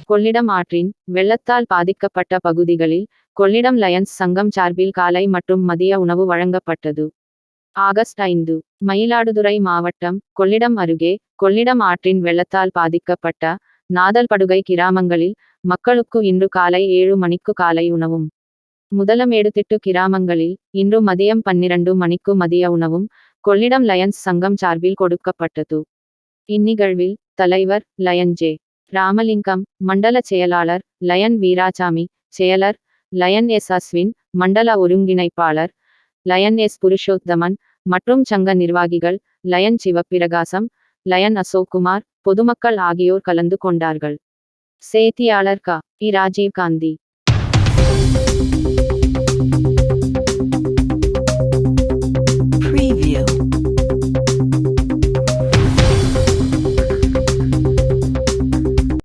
கொள்ளிடம் ஆற்றின் வெள்ளத்தால் பாதிக்கப்பட்ட பகுதிகளில் கொள்ளிடம் லயன்ஸ் சங்கம் சார்பில் காலை மற்றும் மதிய உணவு வழங்கப்பட்டது. ஆகஸ்ட் 5. மயிலாடுதுறை மாவட்டம் கொள்ளிடம் அருகே கொள்ளிடம் ஆற்றின் வெள்ளத்தால் பாதிக்கப்பட்ட நாதல்படுகை கிராமங்களில் மக்களுக்கு இன்று காலை 7 மணிக்கு காலை உணவும், முதலமேடுதிட்டு கிராமங்களில் இன்று மதியம் 12 மணிக்கு மதிய உணவும் கொள்ளிடம் லயன்ஸ் சங்கம் சார்பில் கொடுக்கப்பட்டது. இந்நிகழ்வில் தலைவர் லயன் ஜே. ராமலிங்கம், மண்டல செயலாளர் லயன் வீராசாமி, செயலர் லயன் எஸ். அஸ்வின், மண்டல ஒருங்கிணைப்பாளர் லயன் எஸ். புருஷோத்தமன் மற்றும் சங்க நிர்வாகிகள் லயன் சிவப்பிரகாசம், லயன் அசோக்குமார், பொதுமக்கள் ஆகியோர் கலந்து கொண்டார்கள். செய்தியாளர் க. இ. ராஜீவ்காந்தி.